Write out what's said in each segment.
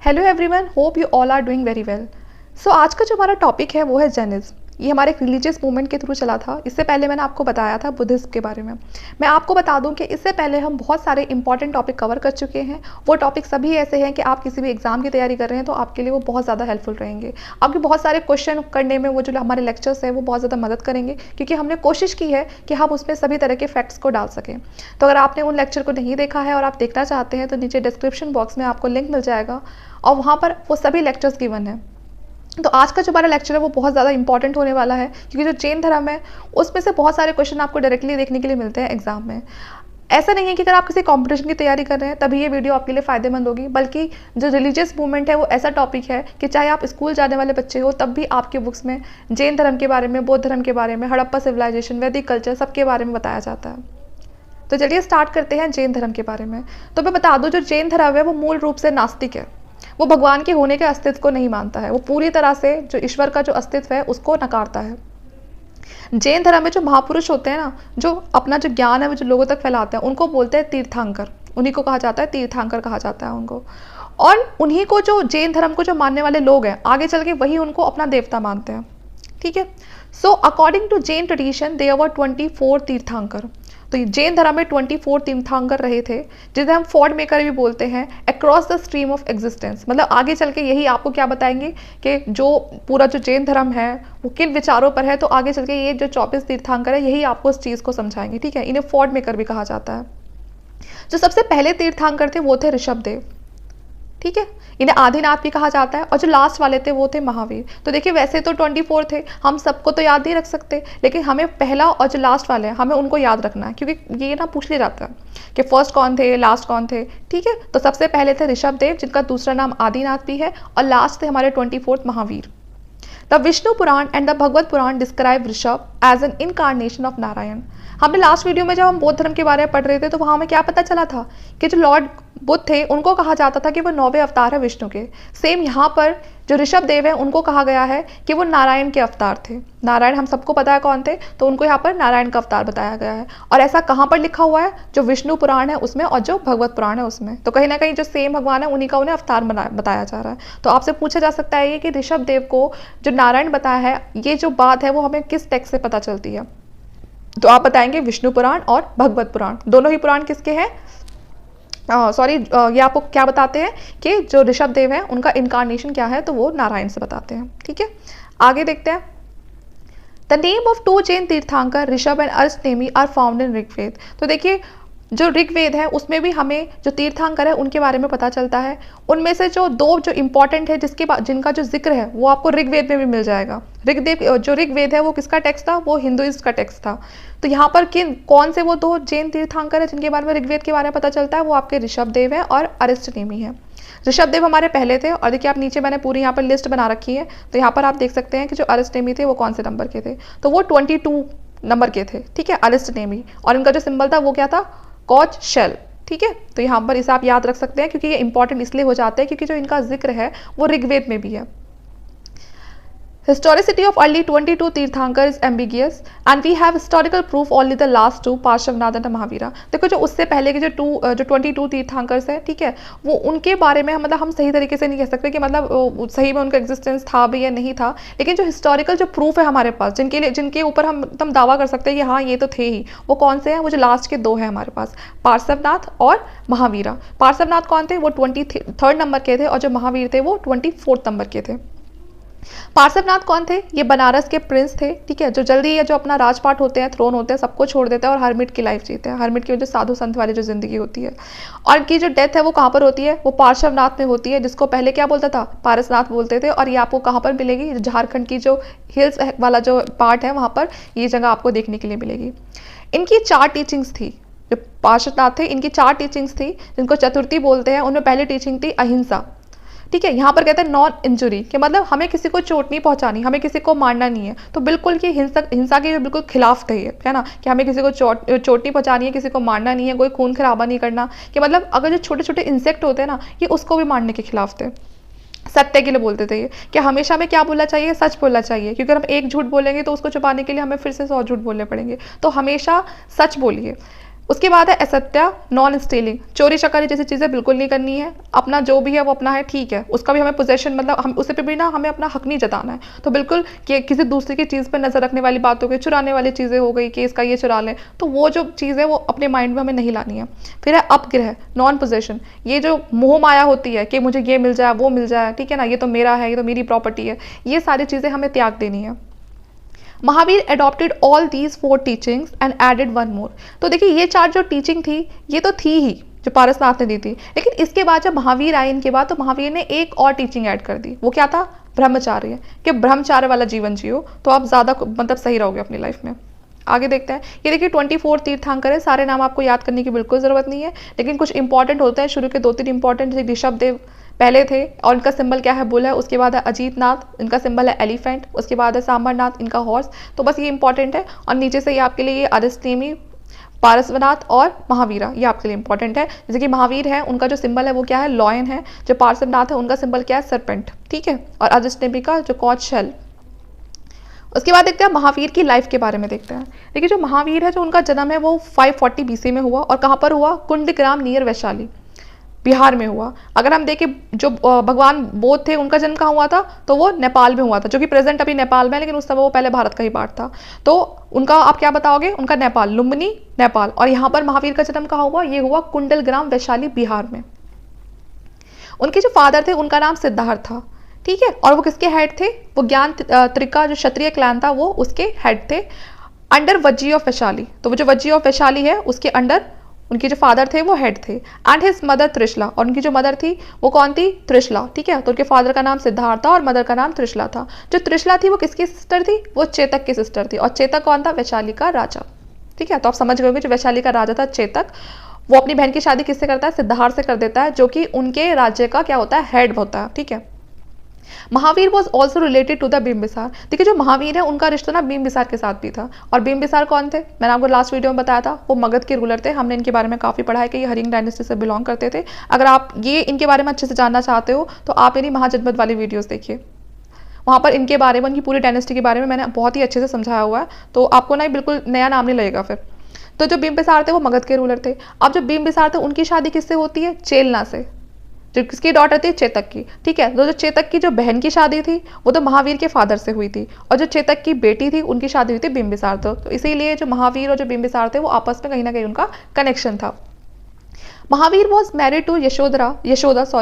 Hello everyone, hope you all are doing very well. So आज का जो हमारा टॉपिक है वो है जैनिज्म। ये हमारे एक रिलीजियस मूवमेंट के थ्रू चला था। इससे पहले मैंने आपको बताया था बुद्धिज्म के बारे में। मैं आपको बता दूं कि इससे पहले हम बहुत सारे इंपॉर्टेंट टॉपिक कवर कर चुके हैं। वो टॉपिक सभी ऐसे हैं कि आप किसी भी एग्जाम की तैयारी कर रहे हैं तो आपके लिए वो बहुत ज़्यादा हेल्पफुल रहेंगे। आपके बहुत सारे क्वेश्चन करने में वो जो हमारे लेक्चर्स हैं वो बहुत ज़्यादा मदद करेंगे, क्योंकि हमने कोशिश की है कि हम उसमें सभी तरह के फैक्ट्स को डाल सकें। तो अगर आपने उन लेक्चर को नहीं देखा है और आप देखना चाहते हैं तो नीचे डिस्क्रिप्शन बॉक्स में आपको लिंक मिल जाएगा और वहाँ पर वो सभी लेक्चर्स गिवन है। तो आज का जो हमारा लेक्चर है वो बहुत ज़्यादा इंपॉर्टेंट होने वाला है, क्योंकि जो जैन धर्म है उसमें से बहुत सारे क्वेश्चन आपको डायरेक्टली देखने के लिए मिलते हैं एग्जाम में। ऐसा नहीं है कि अगर आप किसी कंपटीशन की तैयारी कर रहे हैं तभी ये वीडियो आपके लिए फ़ायदेमंद होगी, बल्कि जो रिलीजियस मूवमेंट है वो ऐसा टॉपिक है कि चाहे आप स्कूल जाने वाले बच्चे हो तब भी आपके बुक्स में जैन धर्म के बारे में, बौद्ध धर्म के बारे में, हड़प्पा सिविलाइजेशन, वैदिक कल्चर, सबके बारे में बताया जाता है। तो चलिए स्टार्ट करते हैं जैन धर्म के बारे में। तो मैं बता दूं, जो जैन धर्म है वो मूल रूप से नास्तिक है। वो भगवान के होने के अस्तित्व को नहीं मानता है। वो पूरी तरह से जो ईश्वर का जो अस्तित्व है उसको नकारता है। जैन धर्म में जो महापुरुष होते हैं ना, जो अपना जो ज्ञान है वो जो लोगों तक फैलाते हैं, उनको बोलते हैं तीर्थंकर। उन्हीं को कहा जाता है, तीर्थंकर कहा जाता है उनको। और उन्हीं को जो जैन धर्म को जो मानने वाले लोग हैं आगे चल के वही उनको अपना देवता मानते हैं। ठीक है। So according to Jain tradition there were 24 tirthankara. तो ये जैन धर्म में 24 तीर्थंकर रहे थे, जिसे हम फॉर्ड मेकर भी बोलते हैं, across the stream of existence. मतलब आगे चल के यही आपको क्या बताएंगे कि जो पूरा जो जैन धर्म है वो किन विचारों पर है। तो आगे चल के ये जो 24 तीर्थंकर है यही आपको उस चीज़ को समझाएंगे। ठीक है। इन्हें फॉर्ड मेकर भी कहा जाता है। जो सबसे पहले तीर्थंकर थे वो थे ऋषभदेव। ठीक है। इन्हें आदिनाथ भी कहा जाता है। और जो लास्ट वाले थे वो थे महावीर। तो देखिए, वैसे तो 24 थे, हम सबको तो याद नहीं रख सकते, लेकिन हमें पहला और जो लास्ट वाले हैं हमें उनको याद रखना है, क्योंकि ये ना पूछ लिया जाता है कि फर्स्ट कौन थे, लास्ट कौन थे। ठीक है। तो सबसे पहले थे ऋषभदेव, जिनका दूसरा नाम आदिनाथ भी है, और लास्ट थे हमारे 24 Mahavira. The Vishnu Purana and the Bhagavata Purana describe Rishabha as an incarnation of Narayana. हमने लास्ट वीडियो में जब हम बौद्ध धर्म के बारे में पढ़ रहे थे तो वहाँ हमें क्या पता चला था कि जो लॉर्ड बुद्ध थे उनको कहा जाता था कि वो 9वें अवतार है विष्णु के। सेम यहाँ पर जो ऋषभदेव है उनको कहा गया है कि वो नारायण के अवतार थे। नारायण हम सबको पता है कौन थे, तो उनको यहाँ पर नारायण का अवतार बताया गया है। और ऐसा कहाँ पर लिखा हुआ है? जो विष्णु पुराण है उसमें और जो भगवत पुराण है उसमें। तो कहीं ना कहीं जो सेम भगवान है उन्हीं का उन्हें अवतार बताया जा रहा है। तो आपसे पूछा जा सकता है ये कि ऋषभदेव को जो नारायण बताया है, ये जो बात है वो हमें किस टेक्स्ट से पता चलती है? तो आप बताएंगे विष्णु पुराण और भगवत पुराण। दोनों ही पुराण किसके हैं? ये आपको क्या बताते हैं कि जो ऋषभदेव है उनका इनकारनेशन क्या है, तो वो नारायण से बताते हैं। ठीक है। आगे देखते हैं। The name of 2 Jain tirthankara Rishabha and Arishtanemi are found in Rigveda. तो देखिए, जो ऋग्वेद है उसमें भी हमें जो तीर्थंकर है उनके बारे में पता चलता है। उनमें से जो 2 जो इंपॉर्टेंट है जिनका जो जिक्र है वो आपको ऋग्वेद में भी मिल जाएगा। जो ऋग्वेद है वो किसका टेक्स्ट था? वो हिंदुइस्ट का टेक्स्ट था। तो यहाँ पर कौन से वो 2 जैन तीर्थंकर है जिनके बारे में ऋग्वेद के बारे में पता चलता है? वो आपके ऋषभदेव है और अरिष्टनेमी है। ऋषभदेव हमारे पहले थे, और देखिए आप नीचे मैंने पूरी यहाँ पर लिस्ट बना रखी है। तो यहाँ पर आप देख सकते हैं कि जो अरिष्टनेमी थे वो कौन से नंबर के थे, तो वो 22 नंबर के थे। ठीक है, अरिष्टनेमी। और इनका जो सिंबल था वो क्या था? कॉच शेल। ठीक है। तो यहाँ पर इसे आप याद रख सकते हैं, क्योंकि ये इंपॉर्टेंट इसलिए हो जाते हैं क्योंकि जो इनका जिक्र है वो ऋग्वेद में भी है। Historicity of early 22 तीर्थंकर is ambiguous and we have historical proof only the last 2 Parshvanath and Mahavira. देखो, जो उससे पहले के जो 22 तीर्थंकर्स हैं, ठीक है, वो उनके बारे में मतलब हम सही तरीके से नहीं कह सकते कि मतलब सही में उनका एग्जिस्टेंस था भी या नहीं था, लेकिन जो हिस्टोरिकल जो प्रूफ है हमारे पास, जिनके ऊपर हम दावा कर सकते हैं कि हाँ ये तो थे ही, वो कौन से हैं? वो जो लास्ट के 2 हैं हमारे पास, पार्श्वनाथ और महावीरा। पार्श्वनाथ कौन थे? वो 23rd नंबर के थे, और जो महावीर थे वो 24th नंबर के थे। पार्श्वनाथ कौन थे? ये बनारस के प्रिंस थे। ठीक है। जो जल्दी ये जो अपना राजपाट होते हैं, थ्रोन होते हैं, सबको छोड़ देते हैं और हरमिट की लाइफ जीते हैं। हरमिट की जो साधु संत वाली जो जिंदगी होती है, और इनकी जो डेथ है वो कहाँ पर होती है? वो पार्श्वनाथ में होती है, जिसको पहले क्या बोलता था? पारसनाथ बोलते थे। और ये आपको कहाँ पर मिलेगी? झारखंड की जो हिल्स वाला जो पार्ट है वहाँ पर ये जगह आपको देखने के लिए मिलेगी। इनकी 4 टीचिंग्स थी। जो पार्श्वनाथ थे इनकी 4 टीचिंग्स थी, जिनको चतुर्थी बोलते हैं। उनमें पहली टीचिंग थी अहिंसा। ठीक है। यहाँ पर कहते हैं नॉन इंजुरी, कि मतलब हमें किसी को चोट नहीं पहुंचानी, हमें किसी को मारना नहीं है। तो बिल्कुल कि हिंसा के बिल्कुल खिलाफ थे ये, है ना, कि हमें किसी को चोट नहीं पहुंचानी है, किसी को मारना नहीं है, कोई खून खराबा नहीं करना। कि मतलब अगर जो छोटे छोटे इंसेक्ट होते हैं ना, ये उसको भी मारने के खिलाफ थे। सत्य के लिए बोलते थे ये, कि हमेशा हमें क्या बोलना चाहिए? सच बोलना चाहिए, क्योंकि अगर हम एक झूठ बोलेंगे तो उसको छुपाने के लिए हमें फिर से 100 झूठ बोलने पड़ेंगे। तो हमेशा सच बोलिए। उसके बाद है असत्या, नॉन स्टीलिंग, चोरी चकारी जैसी चीज़ें बिल्कुल नहीं करनी है। अपना जो भी है वो अपना है, ठीक है, उसका भी हमें पोजेशन, मतलब हम उसे पे भी ना हमें अपना हक नहीं जताना है। तो बिल्कुल कि किसी दूसरे की चीज़ पर नज़र रखने वाली बात हो गई, चुराने वाली चीज़ें हो गई कि इसका ये चुरा लें, तो वो जो चीज़ है वो अपने माइंड में हमें नहीं लानी है। फिर है अपग्रह, नॉन पोजेशन, ये जो मोह माया होती है कि मुझे ये मिल जाए वो मिल जाए, ठीक है ना, ये तो मेरा है, ये तो मेरी प्रॉपर्टी है, ये सारी चीज़ें हमें त्याग देनी है। Mahavira adopted all these 4 teachings and added one more. तो देखिए ये 4 जो टीचिंग थी ये तो थी ही जो पारसनाथ ने दी थी, लेकिन इसके बाद जब महावीर आए इनके बाद, तो महावीर ने एक और टीचिंग ऐड कर दी। वो क्या था? ब्रह्मचार्य, कि ब्रह्मचार्य वाला जीवन जियो तो आप ज़्यादा मतलब सही रहोगे अपनी लाइफ में। आगे देखते हैं। ये देखिए 24 तीर्थंकर है, सारे नाम आपको याद करने की बिल्कुल ज़रूरत नहीं है, लेकिन कुछ इंपॉर्टेंट होते हैं। शुरू के 2-3 इंपॉर्टेंट, जैसे ऋषभ देव पहले थे और इनका सिंबल क्या है? बुल है। उसके बाद है अजीत नाथ, इनका सिंबल है एलिफेंट। उसके बाद है सांबरनाथ, इनका हॉर्स। तो बस ये इंपॉर्टेंट है। और नीचे से ये आपके लिए ये अरिष्टेमी, पारसवनाथ और महावीरा, ये आपके लिए इंपॉर्टेंट है। जैसे कि महावीर है, उनका जो सिंबल है वो क्या है? लॉयन है। जो पार्श्वनाथ है उनका सिंबल क्या है? सर्पेंट, ठीक है। और अरिष्टेमी का जो कॉच शेल। उसके बाद देखते हैं महावीर की लाइफ के बारे में देखते हैं। देखिए जो महावीर है, जो उनका जन्म है वो 540 BC में हुआ। और कहाँ पर हुआ? कुंडग्राम नियर वैशाली, बिहार में हुआ। अगर हम देखें जो भगवान बोध थे उनका जन्म कहाँ हुआ था? तो वो नेपाल में हुआ था, जो कि प्रेजेंट अभी नेपाल में है, लेकिन उस समय वो पहले भारत का ही पार्ट था। तो उनका आप क्या बताओगे? उनका नेपाल, लुम्बिनी नेपाल। और यहाँ पर महावीर का जन्म कहाँ हुआ? ये हुआ कुंडलग्राम वैशाली, बिहार में। उनके जो फादर थे उनका नाम सिद्धार्थ था, ठीक है। और वो किसके हेड थे? वो ज्ञान त्रिका जो क्षत्रिय क्लैन था वो उसके हेड थे, अंडर वज्जी ऑफ वैशाली। तो वो जो वज्जी ऑफ वैशाली है उसके अंडर उनके जो फादर थे वो हेड थे। एंड हिज मदर त्रिशला, और उनकी जो मदर थी वो कौन थी? त्रिशला, ठीक है। तो उनके फादर का नाम सिद्धार्थ था और मदर का नाम त्रिशला था। जो त्रिशला थी वो किसकी सिस्टर थी? वो चेतक की सिस्टर थी। और चेतक कौन था? वैशाली का राजा, ठीक है। तो आप समझ गए होंगे जो वैशाली का राजा था चेतक, वो अपनी बहन की शादी किससे करता है? सिद्धार्थ से कर देता है, जो कि उनके राज्य का क्या होता है? हेड होता है, ठीक है। Mahavira was also related to the Bimbisara. देखिए जो महावीर है उनका रिश्ता ना बिम्बिसार के साथ भी था। और बिम्बिसार कौन थे? मैंने आपको लास्ट वीडियो में बताया था, वो मगध के रूलर थे। हमने इनके बारे में काफ़ी पढ़ा है कि ये हरिंग डायनेस्टी से बिलोंग करते थे। अगर आप ये इनके बारे में अच्छे से जानना चाहते हो तो आप मेरी महाजनपद वाली वीडियोज़ देखिए, वहाँ पर इनके बारे में, इनकी पूरी डायनेस्टी के बारे में मैंने बहुत ही अच्छे से समझाया हुआ है। तो आपको ना बिल्कुल नया नाम नहीं लगेगा फिर। तो जो बिम्बिसार थे वो मगध के रूलर थे। अब जो बिम्बिसार थे उनकी शादी किससे होती है? चेलना से, जो किसकी डॉटर थी? चेतक की, ठीक है। तो जो चेतक की जो बहन की शादी थी वो तो महावीर के फादर से हुई थी। और जो चेतक की बेटी थी उनकी शादी हुई थी बिम्बिसार से। तो इसीलिए जो महावीर और जो बिम्बिसार थे वो आपस में कहीं ना कहीं उनका कनेक्शन था। Mahavir was married to Yashoda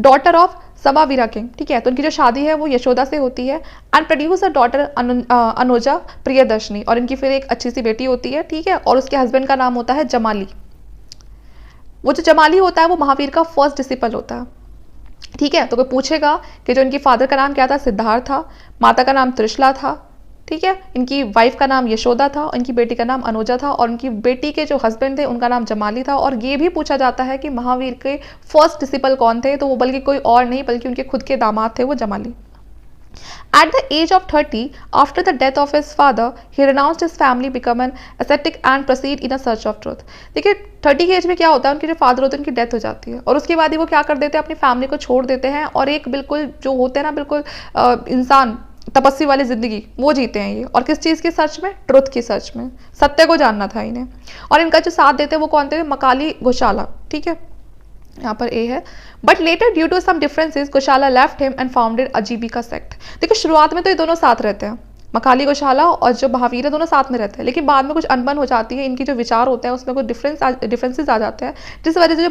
daughter of Samavira king, ठीक है। तो उनकी जो शादी है वो यशोदा से होती है। And produce a daughter Anuja Priyadarshini, और इनकी फिर एक अच्छी सी बेटी होती है, ठीक है। और उसके हस्बैंड का नाम होता है जमाली। वो जो जमाली होता है वो महावीर का फर्स्ट डिसिपल होता है, ठीक है। तो कोई पूछेगा कि जो इनकी फादर का नाम क्या था? सिद्धार्थ था। माता का नाम त्रिशला था, ठीक है। इनकी वाइफ का नाम यशोदा था और इनकी बेटी का नाम अनुजा था। और उनकी बेटी के जो हस्बैंड थे उनका नाम जमाली था। और ये भी पूछा जाता है कि महावीर के फर्स्ट डिसिपल कौन थे? तो वो बल्कि कोई और नहीं बल्कि उनके खुद के दामाद थे, वो Jamali. At the age of 30, after the death of his father, he renounced his family, become an ascetic and proceed in a search of truth। देखिए 30 की एज में क्या होता है? उनके जो फादर होते हैं उनकी डेथ हो जाती है और उसके बाद ही वो क्या कर देते हैं? अपनी फैमिली को छोड़ देते हैं और एक बिल्कुल जो होते हैं ना बिल्कुल इंसान तपस्वी वाली जिंदगी वो जीते हैं ये। और किस चीज़ की सर्च में? ट्रुथ की सर्च में, सत्य को जानना था इन्हें। और इनका जो साथ देते हैं वो कौन थे? मकाली घोषाला, ठीक है। यहाँ पर ए है। But later due to some differences Goshala left him and founded Ajivika sect. देखिए शुरुआत में तो ये दोनों साथ रहते हैं, मकाली घोषाला और जो महावीर है दोनों साथ में रहते हैं, लेकिन बाद में कुछ अनबन हो जाती है। इनकी जो विचार होते हैं उसमें कुछ डिफरेंसेस आ जाते हैं, जिस वजह से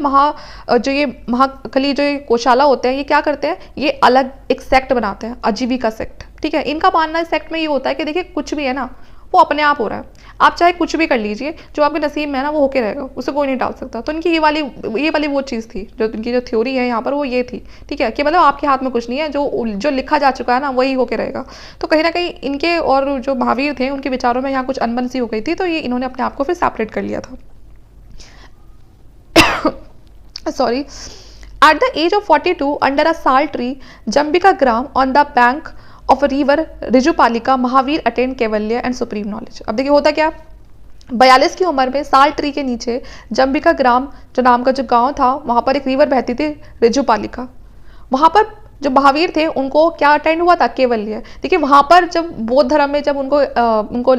जो ये महाकली जो ये घोषाला होते हैं ये क्या करते हैं? ये अलग एक सेक्ट बनाते हैं, अजीबिका सेक्ट, ठीक है। इनका मानना इस सेक्ट में ये होता है कि देखिए कुछ भी है ना वो अपने आप हो रहा है, आप चाहे कुछ भी कर लीजिए, जो आपके नसीब में है ना वो होके रहेगा, उसे कोई नहीं डाल सकता। तो इनकी ये वाली वो चीज़ थी, जो इनकी जो थ्योरी है यहाँ पर वो ये थी, ठीक है, कि मतलब आपके हाथ में कुछ नहीं है, जो लिखा जा चुका है ना वही होके रहेगा। तो कहीं ना कहीं इनके और जो महावीर थे उनके विचारों में यहाँ कुछ अनबन सी हो गई थी, तो ये इन्होंने अपने आप को फिर सेपरेट कर लिया था। Sorry. At the age of 42 under a sal tree Jambhikagrama on the bank of a river Rijupalika Mahavir attained kaivalya and supreme knowledge. अब देखिए होता क्या, 42 की उम्र में साल ट्री के नीचे जम्बिका ग्राम जो नाम का जो गांव था वहां पर एक रिवर बहती थी रिजुपालिका। वहां पर जो महावीर थे उनको क्या अटेंड हुआ था? केवल्य। देखिए वहाँ पर जब बौद्ध धर्म में जब उनको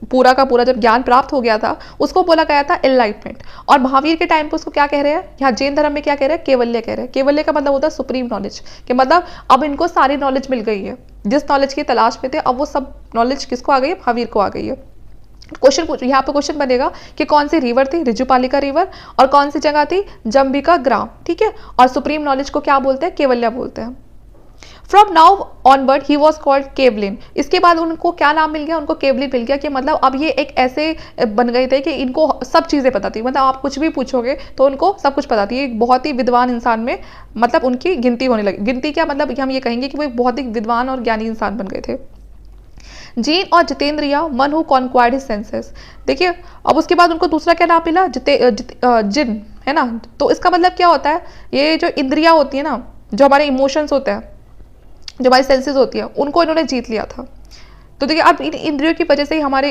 पूरा का पूरा जब ज्ञान प्राप्त हो गया था, उसको बोला गया था एनलाइटमेंट। और महावीर के टाइम पे उसको क्या कह रहे हैं? यहाँ जैन धर्म में क्या कह रहे हैं? केवल्य कह रहे हैं। केवल्य का मतलब होता है सुप्रीम नॉलेज, कि मतलब अब इनको सारी नॉलेज मिल गई है, जिस नॉलेज की तलाश में थे अब वो सब नॉलेज किसको आ गई है? महावीर को आ गई है। क्वेश्चन पूछ, यहाँ पे क्वेश्चन बनेगा कि कौन सी रिवर थी? ऋजुपालिका रिवर। और कौन सी जगह थी? जंबिका ग्राम। ठीक है, और सुप्रीम नॉलेज को क्या बोलते हैं? केवल्य बोलते हैं। From now onward he was called kaolin. इसके बाद उनको क्या नाम मिल गया? उनको केवलिन मिल गया, कि मतलब अब ये एक ऐसे बन गए थे कि इनको सब चीज़ें पता थी, मतलब आप कुछ भी पूछोगे तो उनको सब कुछ पता थी। एक बहुत ही विद्वान इंसान में मतलब उनकी गिनती होने लगी। गिनती क्या मतलब? हम ये कहेंगे कि वो एक बहुत ही विद्वान और ज्ञानी इंसान बन गए थे। जीन और जितेंद्रिया मन हु कॉन्क्वायर्ड हिज सेंसेस। देखिए अब उसके बाद उनको दूसरा क्या नाम मिला? जिन, है ना। तो इसका मतलब क्या होता है? ये जो इंद्रिया होती है ना, जो हमारे इमोशंस होते हैं, जो हमारी सेंसेस होती है, उनको इन्होंने जीत लिया था। तो देखिए अब इन इंद्रियों की वजह से ही हमारे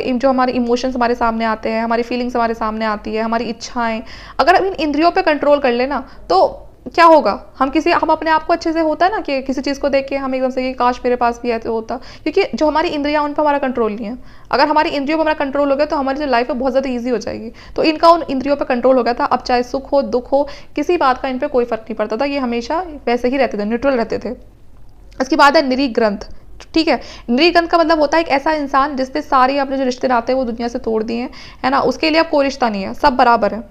इमोशंस हमारे सामने आते हैं, हमारी फीलिंग्स हमारे सामने आती है, हमारी इच्छाएं। अगर हम इन इंद्रियों पे कंट्रोल कर लेना तो क्या होगा? हम अपने आप को अच्छे से, होता है ना कि किसी चीज़ को देख के हम एकदम से कि काश मेरे पास भी है तो होता, क्योंकि जो हमारी इंद्रियां उन पर हमारा कंट्रोल नहीं है। अगर हमारी इंद्रियों पर हमारा कंट्रोल हो गया तो हमारी जो लाइफ है बहुत ज़्यादा ईजी हो जाएगी। तो इनका उन इंद्रियों पर कंट्रोल हो गया था। अब चाहे सुख हो दुख हो, किसी बात का इन पर कोई फर्क नहीं पड़ता था, ये हमेशा वैसे ही रहते थे, न्यूट्रल रहते थे। इसके बाद है निरी ग्रंथ। ठीक है, निरी ग्रंथ का मतलब होता है एक ऐसा इंसान जिसने सारे अपने जो रिश्ते नाते हैं वो दुनिया से तोड़ दिए हैं, है ना। उसके लिए अब कोई रिश्ता नहीं है, सब बराबर है।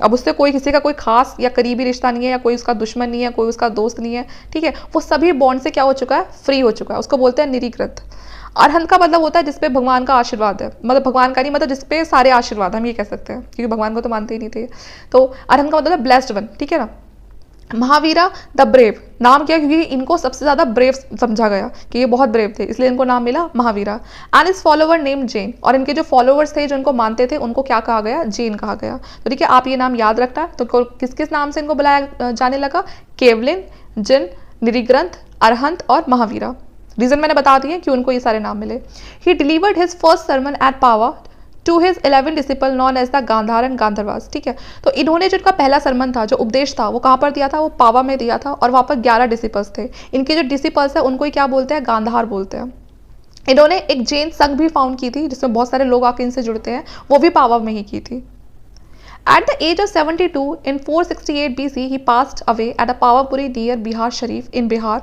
अब उससे कोई किसी का कोई खास या करीबी रिश्ता नहीं है, या कोई उसका दुश्मन नहीं है, कोई उसका दोस्त नहीं है। ठीक है, वो सभी बॉन्ड से क्या हो चुका है? फ्री हो चुका है। उसको बोलते हैं निरी ग्रंथ। अरहंत का मतलब होता है जिसपे भगवान का आशीर्वाद है, मतलब भगवान का नहीं, मतलब जिसपे सारे आशीर्वाद, हम ये कह सकते हैं, क्योंकि भगवान को तो मानते ही नहीं थे। तो अरहंत का मतलब है ब्लेस्ड वन। ठीक है ना। महावीरा द ब्रेव, नाम क्या? क्योंकि इनको सबसे ज्यादा ब्रेव समझा गया, कि ये बहुत ब्रेव थे, इसलिए इनको नाम मिला महावीरा। एंड इस फॉलोवर नेम जैन, और इनके जो फॉलोवर्स थे जो इनको मानते थे उनको क्या कहा गया? जैन कहा गया। तो देखिए आप ये नाम याद रखना है। तो किस किस नाम से इनको बुलाया जाने लगा? केवलिन, जिन, निरीग्रंथ, अरहंत और महावीरा। रीजन मैंने बता दिए कि उनको ये सारे नाम मिले। He delivered his first sermon at Pava to his 11 disciple known as the Gandhara and Gandharvas. ठीक है, तो इन्होंने जो इनका पहला सरमन था, जो उपदेश था, वो कहाँ पर दिया था? वो पावा में दिया था, और वहाँ पर 11 डिसिपल्स थे। इनके जो डिसिपल्स है उनको ही क्या बोलते हैं? गांधार बोलते हैं। इन्होंने एक जैन संघ भी फाउंड की थी, जिसमें बहुत सारे लोग आके इनसे जुड़ते हैं, वो भी पावा में ही की थी। At the age of 72 in 468 BC, he passed away at a Pavapuri near Bihar Sharif in Bihar.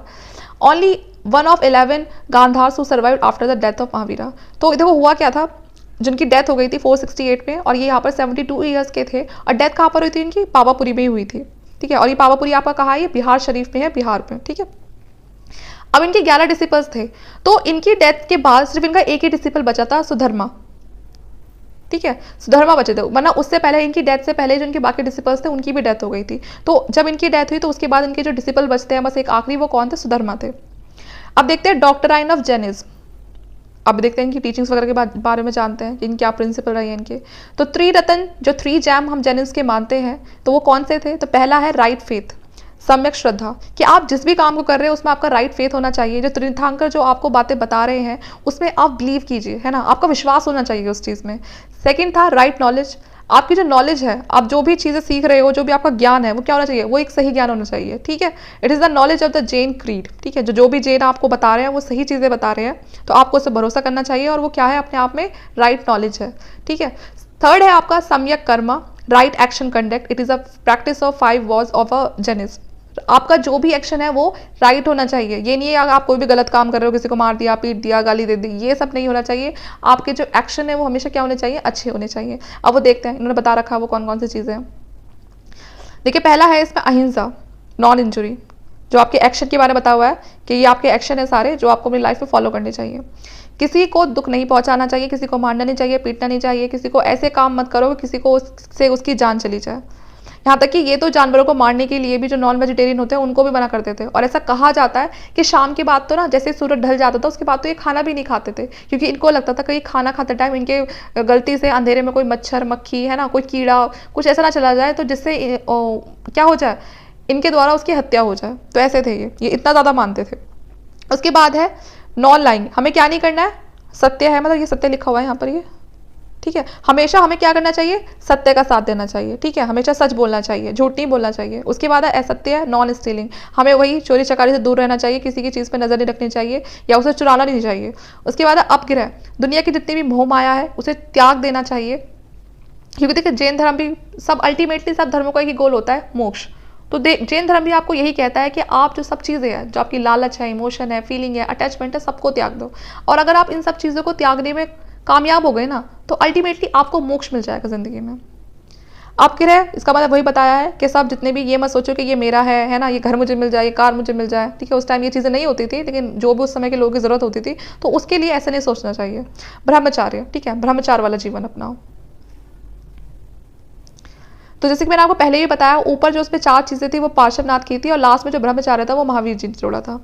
Only one of 11 Gandhars who survived after the death of Mahavira. तो देखो हुआ क्या था, जिनकी डेथ हो गई थी 468 में, और ये यहाँ पर 72 ईयर्स के थे, और डेथ कहाँ पर हुई थी इनकी? पावापुरी में ही हुई थी। ठीक है, और ये पावापुरी आपका कहाँ है? ये बिहार शरीफ में है, बिहार में। ठीक है, अब इनके 11 डिसिपल्स थे, तो इनकी डेथ के बाद सिर्फ इनका एक ही डिसिपल बचा था, सुधर्मा। ठीक है, सुधर्मा बचे थे, वरना उससे पहले, इनकी डेथ से पहले जो इनके बाकी डिसिपल्स थे उनकी भी डेथ हो गई थी। तो जब इनकी डेथ हुई तो उसके बाद इनके जो डिसिपल बचते हैं बस एक आखिरी, वो कौन थे? सुधर्मा थे। अब देखते हैं डॉक्टराइन ऑफ जैनिज्म। अब देखते हैं इनकी टीचिंग्स वगैरह के बारे में जानते हैं कि इनके क्या प्रिंसिपल रहे हैं इनके। तो त्रिरत्न, जो 3 जैम हम जैनिज्म के मानते हैं, तो वो कौन से थे? तो पहला है राइट फेथ, सम्यक श्रद्धा, कि आप जिस भी काम को कर रहे हो उसमें आपका राइट फेथ होना चाहिए। जो तीर्थंकर जो आपको बातें बता रहे हैं उसमें आप बिलीव कीजिए, है ना, आपका विश्वास होना चाहिए उस चीज़ में। सेकंड था राइट नॉलेज, आपकी जो नॉलेज है, आप जो भी चीज़ें सीख रहे हो, जो भी आपका ज्ञान है, वो क्या होना चाहिए? वो एक सही ज्ञान होना चाहिए। ठीक है, it is the knowledge of the Jain creed. ठीक है, जो भी जैन आपको बता रहे हैं वो सही चीज़ें बता रहे हैं, तो आपको उस पर भरोसा करना चाहिए, और वो क्या है? अपने आप में राइट नॉलेज है। ठीक है, थर्ड है आपका सम्यक Karma, right action conduct, it is a practice of 5 was of a Jainism. आपका जो भी एक्शन है वो राइट होना चाहिए। ये नहीं है आप कोई भी गलत काम कर रहे हो, किसी को मार दिया, पीट दिया, गाली दे दी, ये सब नहीं होना चाहिए। आपके जो एक्शन है वो हमेशा क्या होने चाहिए? अच्छे होने चाहिए। अब वो देखते हैं, इन्होंने बता रखा है वो कौन कौन सी चीज़ें हैं। देखिए पहला है इसमें अहिंसा, नॉन इंजुरी, जो आपके एक्शन के बारे में बता हुआ है कि ये आपके एक्शन है सारे जो आपको अपनी लाइफ में फॉलो करने चाहिए। किसी को दुख नहीं पहुंचाना चाहिए, किसी को मारना नहीं चाहिए, पीटना नहीं चाहिए, किसी को ऐसे काम मत करो कि किसी को उससे उसकी जान चली जाए। यहाँ तक कि ये तो जानवरों को मारने के लिए भी जो नॉन वेजिटेरियन होते हैं उनको भी मना करते थे। और ऐसा कहा जाता है कि शाम के बाद तो ना, जैसे सूरज ढल जाता था उसके बाद तो ये खाना भी नहीं खाते थे, क्योंकि इनको लगता था कि खाना खाते टाइम इनके गलती से अंधेरे में कोई मच्छर मक्खी, है ना, कोई कीड़ा कुछ ऐसा ना चला जाए, तो जिससे क्या हो जाए, इनके द्वारा उसकी हत्या हो जाए। तो ऐसे थे ये इतना ज़्यादा मानते थे। उसके बाद है नॉन लाइंग, हमें क्या नहीं करना है? सत्य है, मतलब ये सत्य लिखा हुआ है यहाँ पर, ये ठीक है, हमेशा हमें क्या करना चाहिए, सत्य का साथ देना चाहिए। ठीक है, हमेशा सच बोलना चाहिए, झूठ नहीं बोलना चाहिए। उसके बाद है असत्य है नॉन स्टीलिंग, हमें वही चोरी चकारी से दूर रहना चाहिए, किसी की चीज़ पर नज़र नहीं रखनी चाहिए या उसे चुराना नहीं चाहिए। उसके बाद है अपग्रह, दुनिया की जितनी भी मोह माया है उसे त्याग देना चाहिए, क्योंकि देखिए जैन धर्म भी सब अल्टीमेटली सब धर्मों का एक ही गोल होता है, मोक्ष। तो जैन धर्म भी आपको यही कहता है कि आप जो सब चीज़ें हैं, जो आपकी लालच है, इमोशन है, फीलिंग है, अटैचमेंट है, सबको त्याग दो। और अगर आप इन सब चीज़ों को त्यागने में कामयाब हो गए ना, तो अल्टीमेटली आपको मोक्ष मिल जाएगा ज़िंदगी में। आप कह रहे हैं, इसका मतलब वही बताया है कि सब जितने भी, ये मत सोचो कि ये मेरा है ना, ये घर मुझे मिल जाए, ये कार मुझे मिल जाए। ठीक है, उस टाइम ये चीज़ें नहीं होती थी, लेकिन जो भी उस समय के लोगों की ज़रूरत होती थी, तो उसके लिए ऐसे नहीं सोचना चाहिए। ब्रह्मचार्य, ठीक है, ब्रह्मचार्य वाला जीवन अपनाओ। तो जैसे कि मैंने आपको पहले भी बताया, ऊपर जो उसमें 4 चीज़ें थी वो पार्श्वनाथ की थी, और लास्ट में जो ब्रह्मचार्य था वो महावीर जी ने जोड़ा था।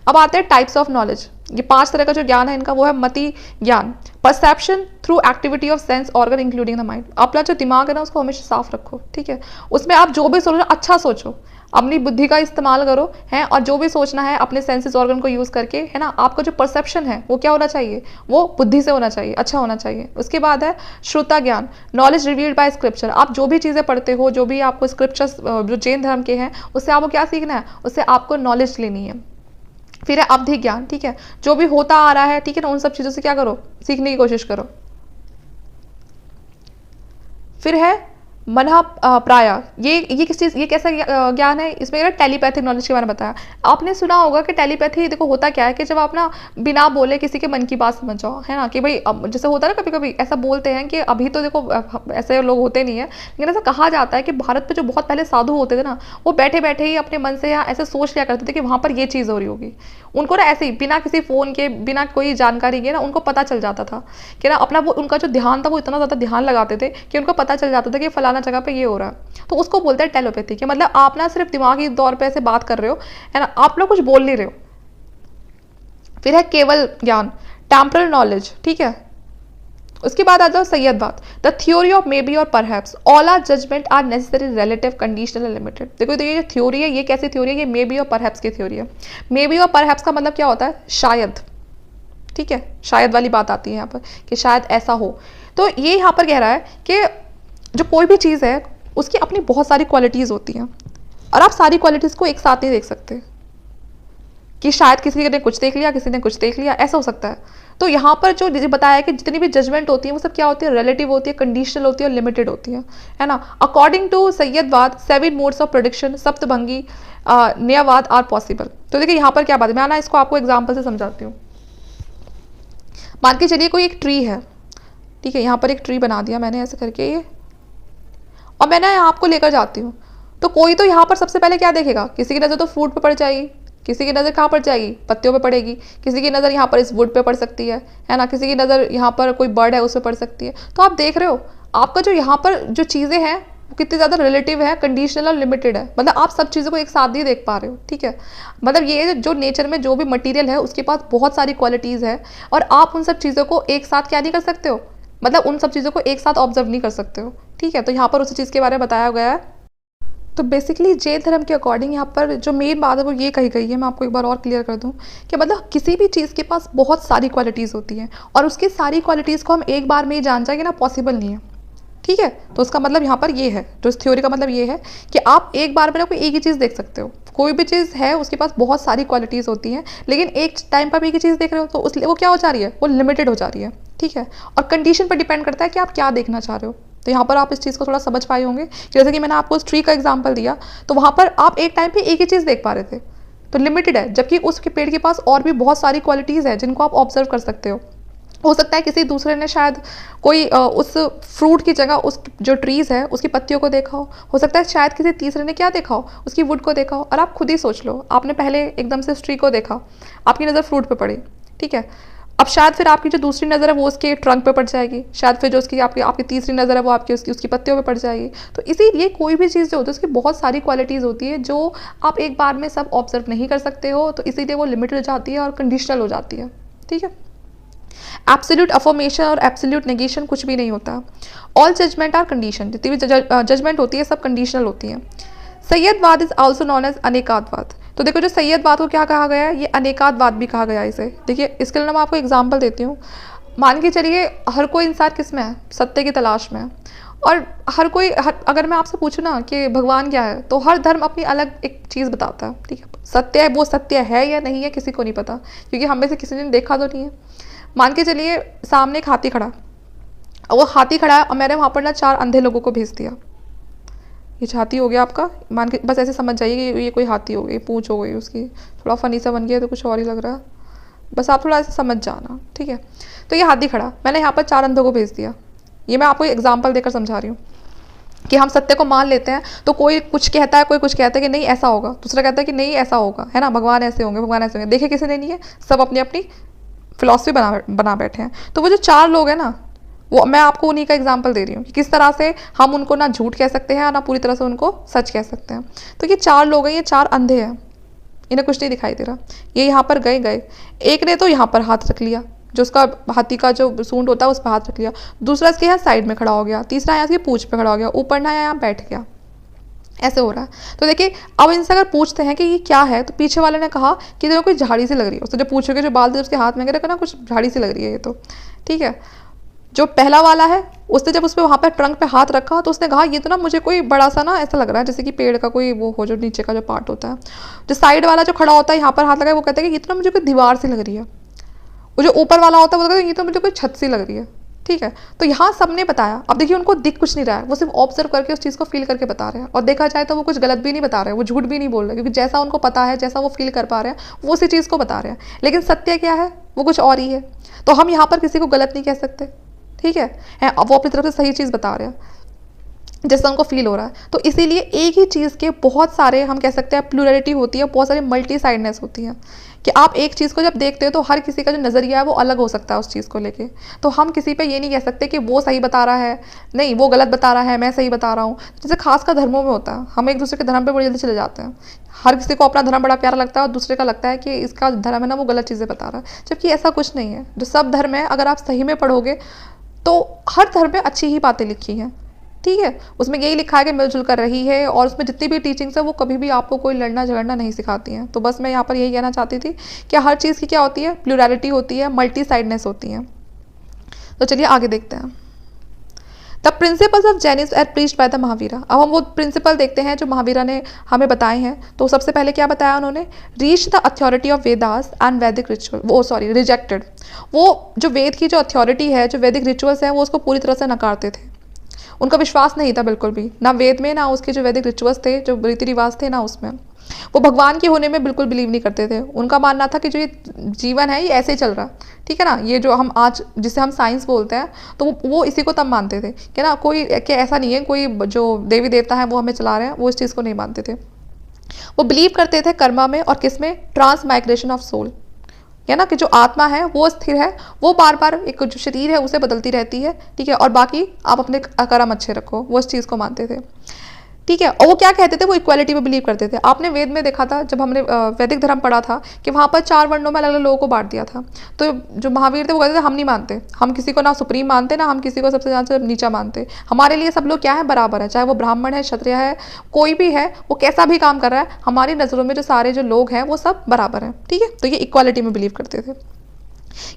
अब आते हैं टाइप्स ऑफ नॉलेज। ये 5 तरह का जो ज्ञान है इनका, वो है मति ज्ञान, perception through activity of sense organ including the mind. अपना जो दिमाग है ना उसको हमेशा साफ रखो। ठीक है, उसमें आप जो भी सोचो अच्छा सोचो, अपनी बुद्धि का इस्तेमाल करो है, और जो भी सोचना है अपने सेंसेस ऑर्गन को यूज़ करके, है ना। आपका जो परसेप्शन है वो क्या होना चाहिए, वो बुद्धि से होना चाहिए, अच्छा होना चाहिए। उसके बाद है श्रुता ज्ञान, नॉलेज रिवील्ड बाय स्क्रिप्चर। आप जो भी चीज़ें पढ़ते हो, जो भी आपको स्क्रिप्चर्स जो जैन धर्म के हैं, उससे आपको क्या सीखना है, उससे आपको नॉलेज लेनी है। फिर है अवधि ज्ञान, ठीक है, जो भी होता आ रहा है, ठीक है ना, उन सब चीज़ों से क्या करो, सीखने की कोशिश करो। फिर है मनः प्राय, ये किस चीज़, ये कैसा ज्ञान है, इसमें टेलीपैथिक नॉलेज के बारे में बताया। आपने सुना होगा कि टेलीपैथी, देखो होता क्या है कि जब आप ना बिना बोले किसी के मन की बात समझ जाओ, है ना, कि भाई जैसे होता है ना, कभी कभी ऐसा बोलते हैं कि अभी तो देखो ऐसे लोग होते नहीं है, लेकिन ऐसा कहा जाता है कि भारत में जो बहुत पहले साधु होते थे ना, वो बैठे बैठे ही अपने मन से या ऐसे सोच लिया करते थे कि वहाँ पर ये चीज़ हो रही होगी। उनको ना ऐसे ही बिना किसी फ़ोन के, बिना कोई जानकारी के ना, उनको पता चल जाता था कि ना अपना वो उनका जो ध्यान था वो इतना ज़्यादा ध्यान लगाते थे कि उनको पता चल जाता था कि फलाना जगह पे ये हो रहा है। तो उसको बोलते हैं टेलीपैथी, कि मतलब आप ना सिर्फ दिमागी तौर पे ऐसे बात कर रहे हो, है ना, आप लोग कुछ बोल नहीं रहे हो। फिर है केवल ज्ञान, टेम्परल नॉलेज, ठीक है। उसके बाद आ जाओ Syadvada, the theory of maybe और perhaps, all our judgement are necessary, relative, conditional, limited. देखो तो ये जो थ्योरी है, ये कैसी थ्योरी है, ये मे बी और परहैप्स की थ्योरी है। मे बी और परहैप्स का मतलब क्या होता है, शायद, ठीक है, शायद वाली बात आती है यहाँ पर कि शायद ऐसा हो। तो ये यहाँ पर कह रहा है कि जो कोई भी चीज़ है उसकी अपनी बहुत सारी क्वालिटीज़ होती हैं, और आप सारी क्वालिटीज़ को एक साथ नहीं देख सकते कि शायद किसी ने कुछ देख लिया, किसी ने कुछ देख लिया, ऐसा हो सकता है। तो यहाँ पर जो बताया है कि जितनी भी जजमेंट होती है वो सब क्या होती है, रिलेटिव होती है, कंडीशनल होती है और लिमिटेड होती है ना। According to Syadvada 7 modes of predication, Saptabhangi Nyayavada are possible. तो देखिए यहाँ पर क्या बात है, मैं ना इसको आपको एग्जाम्पल से समझाती हूँ। मान के चलिए कोई एक ट्री है, ठीक है, यहाँ पर एक ट्री बना दिया मैंने ऐसे करके ये, और मैं ना यहाँ आपको लेकर जाती हूँ। तो कोई तो यहाँ पर सबसे पहले क्या देखेगा, किसी की नज़र तो फ्रूट पे पड़ जाएगी, किसी की नज़र कहाँ पड़ जाएगी, पत्तियों पे पड़ेगी, किसी की नज़र यहाँ पर इस वुड पे पड़ सकती है ना, किसी की नज़र यहाँ पर कोई बर्ड है उस पर पड़ सकती है। तो आप देख रहे हो आपका जो यहाँ पर जो चीज़ें हैं वो कितनी ज़्यादा रिलेटिव है, कंडीशनल और लिमिटेड है। मतलब आप सब चीज़ों को एक साथ नहीं देख पा रहे हो, ठीक है। मतलब ये जो नेचर में जो भी मटीरियल है उसके पास बहुत सारी क्वालिटीज़ है, और आप उन सब चीज़ों को एक साथ क्या नहीं कर सकते हो, मतलब उन सब चीज़ों को एक साथ ऑब्जर्व नहीं कर सकते हो, ठीक है। तो यहाँ पर उसी चीज़ के बारे में बताया गया है। तो बेसिकली जैन धर्म के अकॉर्डिंग यहाँ पर जो मेन बात है वो ये कही गई है, मैं आपको एक बार और क्लियर कर दूँ कि मतलब किसी भी चीज़ के पास बहुत सारी क्वालिटीज़ होती हैं, और उसकी सारी क्वालिटीज़ को हम एक बार में ही जान जाएंगे ना, पॉसिबल नहीं है, ठीक है। तो उसका मतलब यहाँ पर ये है, तो इस थ्योरी का मतलब ये है कि आप एक बार में ना कोई एक ही चीज़ देख सकते हो। कोई भी चीज़ है उसके पास बहुत सारी क्वालिटीज़ होती हैं, लेकिन एक टाइम पर भी एक ही चीज़ देख रहे हो तो उस वो क्या हो जा रही है, वो लिमिटेड हो जा रही है, ठीक है। और कंडीशन पर डिपेंड करता है कि आप क्या देखना चाह रहे हो। तो यहाँ पर आप इस चीज़ को थोड़ा समझ पाए होंगे कि जैसे कि मैंने आपको उस ट्री का एग्जाम्पल दिया, तो वहाँ पर आप एक टाइम पे एक ही चीज़ देख पा रहे थे, तो लिमिटेड है, जबकि उसके पेड़ के पास और भी बहुत सारी क्वालिटीज़ है जिनको आप ऑब्जर्व कर सकते हो सकता है किसी दूसरे ने शायद कोई उस फ्रूट की जगह उस जो ट्रीज़ है उसकी पत्तियों को देखा हो सकता है शायद किसी तीसरे ने क्या देखा हो, उसकी वुड को देखा हो। और आप खुद ही सोच लो, आपने पहले एकदम से उस ट्री को देखा, आपकी नज़र फ्रूट पे पड़ी, ठीक है। अब शायद फिर आपकी जो दूसरी नज़र है वो उसके ट्रंक पे पड़ जाएगी, शायद फिर जो उसकी आपकी तीसरी नज़र है वो आपकी उसकी पत्तियों पे पड़ जाएगी। तो इसीलिए कोई भी चीज़ जो होती है उसकी बहुत सारी क्वालिटीज़ होती है जो आप एक बार में सब ऑब्जर्व नहीं कर सकते हो, तो इसीलिए वो लिमिटेड हो जाती है और कंडीशनल हो जाती है, ठीक है। एब्सोल्यूट अफर्मेशन और एब्सोल्यूट नेगेशन कुछ भी नहीं होता। ऑल जजमेंट आर कंडीशन, जितनी भी जजमेंट होती है सब कंडीशनल होती है। सैयदवाद इज आल्सो नॉन एज अनेकातवाद। तो देखो जो सैयदवाद को क्या कहा गया है, ये अनेकातवाद भी कहा गया है इसे। देखिए इसके लिए मैं आपको एग्जाम्पल देती हूँ। मान के चलिए हर कोई इंसान किस में है, सत्य की तलाश में है। और अगर मैं आपसे पूछूं ना कि भगवान क्या है, तो हर धर्म अपनी अलग एक चीज़ बताता है, ठीक है। सत्य है, वो सत्य है या नहीं है किसी को नहीं पता, क्योंकि हम में से किसी ने देखा तो नहीं है। मान के चलिए सामने एक हाथी खड़ा, और वो हाथी खड़ा है और मैंने वहाँ पर ना 4 अंधे लोगों को भेज दिया। ये हाथी हो गया आपका, मान के बस ऐसे समझ जाइए कि ये कोई हाथी हो गई, पूंछ हो गई उसकी, थोड़ा फनी सा बन गया तो कुछ और ही लग रहा है, बस आप थोड़ा ऐसे समझ जाना, ठीक है। तो ये हाथी खड़ा, मैंने यहाँ पर 4 अंधों को भेज दिया। ये मैं आपको एग्जाम्पल देकर समझा रही हूँ कि हम सत्य को मान लेते हैं, तो कोई कुछ कहता है, कोई कुछ कहता है कि नहीं ऐसा होगा, दूसरा कहता है कि नहीं ऐसा होगा, है ना, भगवान ऐसे होंगे, भगवान ऐसे होंगे। देखे किसी ने नहीं है, सब अपनी अपनी फिलॉसफी बना बैठे हैं। तो वो जो 4 लोग हैं ना, वो मैं आपको उन्हीं का एग्जाम्पल दे रही हूँ कि किस तरह से हम उनको ना झूठ कह सकते हैं ना पूरी तरह से उनको सच कह सकते हैं। तो ये 4 लोग हैं, ये 4 अंधे हैं, इन्हें कुछ नहीं दिखाई दे रहा। ये यहाँ पर गए, एक ने तो यहाँ पर हाथ रख लिया, जो उसका हाथी का जो सूंड होता है उस पर हाथ रख लिया, दूसरा इसके यहाँ साइड में खड़ा हो गया, तीसरा यहाँ इसकी पूंछ पे खड़ा हो गया, ऊपर ना यहाँ बैठ गया, ऐसे हो रहा है। तो देखिए अब इनसे अगर पूछते हैं कि ये क्या है, तो पीछे वाले ने कहा कि देखो कोई झाड़ी सी लग रही है। उससे जो पूछोगे, जो बाल थे उसके हाथ में गए ना, कुछ झाड़ी सी लग रही है ये तो, ठीक है। जो पहला वाला है, उसने जब उस पर वहाँ पर ट्रंक पे हाथ रखा तो उसने कहा ये तो ना मुझे कोई बड़ा सा ना ऐसा लग रहा है जैसे कि पेड़ का कोई वो हो, जो नीचे का जो पार्ट होता है। जो साइड वाला जो खड़ा होता है यहाँ पर हाथ लगाए, वो कहता है कि ये तो ना मुझे कोई दीवार सी लग रही है। वो जो ऊपर वाला होता है वो कहता है ये तो मुझे कोई छत सी लग रही है, ठीक है। तो यहाँ सबने बताया। अब देखिए उनको दिख कुछ नहीं रहा है, वो सिर्फ ऑब्जर्व करके उस चीज़ को फील करके बता रहे हैं। और देखा जाए तो वो कुछ गलत भी नहीं बता रहे हैं, वो झूठ भी नहीं बोल रहे, क्योंकि जैसा उनको पता है, जैसा वो फील कर पा रहे हैं, वो उसी चीज़ को बता रहे हैं। लेकिन सत्य क्या है, वो कुछ और ही है। तो हम यहाँ पर किसी को गलत नहीं कह सकते, ठीक है। वो अपनी तरफ से सही चीज़ बता रहे हैं जैसा उनको फील हो रहा है। तो इसीलिए एक ही चीज़ के बहुत सारे, हम कह सकते हैं प्लूरलिटी होती है, बहुत सारी मल्टी साइडनेस होती है, कि आप एक चीज़ को जब देखते हो तो हर किसी का जो नज़रिया है वो अलग हो सकता है उस चीज़ को लेके। तो हम किसी पे ये नहीं कह सकते कि वो सही बता रहा है, नहीं वो गलत बता रहा है, मैं सही बता रहा हूँ। जैसे खासकर धर्मों में होता है, हम एक दूसरे के धर्म पे बड़ी जल्दी चले जाते हैं। हर किसी को अपना धर्म बड़ा प्यारा लगता है और दूसरे का लगता है कि इसका धर्म है ना वो गलत चीज़ें बता रहा है, जबकि ऐसा कुछ नहीं है। जो सब धर्म है, अगर आप सही में पढ़ोगे तो हर धर्म में अच्छी ही बातें लिखी हैं, ठीक है। उसमें यही लिखा है कि मिलजुल कर रही है, और उसमें जितनी भी टीचिंग्स है वो कभी भी आपको कोई लड़ना झगड़ना नहीं सिखाती हैं। तो बस मैं यहाँ पर यही कहना चाहती थी कि हर चीज़ की क्या होती है, प्लूरलिटी होती है, मल्टी साइडनेस होती है। तो चलिए आगे देखते हैं। The principles of Jainism are preached by the Mahavira. अब हम वो प्रिंसिपल देखते हैं जो महावीरा ने हमें बताए हैं। तो सबसे पहले क्या बताया उन्होंने, reach the authority of Vedas and वैदिक रिचुअल, रिजेक्टेड। वो जो वेद की जो अथॉरिटी है, जो वैदिक रिचुअल्स हैं, वो उसको पूरी तरह से नकारते थे। उनका विश्वास नहीं था बिल्कुल भी, ना वेद में, ना उसके जो वैदिक रिचुअल्स थे, जो रीति रिवाज थे, ना उसमें। वो भगवान के होने में बिल्कुल बिलीव नहीं करते थे। उनका मानना था कि जो ये जीवन है ये ऐसे ही चल रहा, ठीक है ना। ये जो हम आज जिसे हम साइंस बोलते हैं, तो वो इसी को तब मानते थे कि ना कोई कि ऐसा नहीं है, कोई जो देवी देवता है वो हमें चला रहे हैं, वो इस चीज़ को नहीं मानते थे। वो बिलीव करते थे कर्मा में, और किस में, ट्रांस माइग्रेशन ऑफ सोल, है ना, कि जो आत्मा है वो स्थिर है, वो बार बार एक जो शरीर है उसे बदलती रहती है, ठीक है। और बाकी आप अपने कर्म अच्छे रखो, वो इस चीज़ को मानते थे, ठीक है। और वो क्या कहते थे, वो इक्वालिटी पे बिलीव करते थे। आपने वेद में देखा था, जब हमने वैदिक धर्म पढ़ा था, कि वहाँ पर 4 वर्णों में अलग अलग लोगों को बांट दिया था। तो जो महावीर थे वो कहते थे हम नहीं मानते, हम किसी को ना सुप्रीम मानते, ना हम किसी को सबसे ज़्यादा नीचा मानते। हमारे लिए सब लोग क्या है, बराबर है, चाहे वो ब्राह्मण है, क्षत्रिय है, कोई भी है, वो कैसा भी काम कर रहा है, हमारी नज़रों में जो सारे जो लोग हैं वो सब बराबर हैं, ठीक है। तो ये इक्वालिटी में बिलीव करते थे।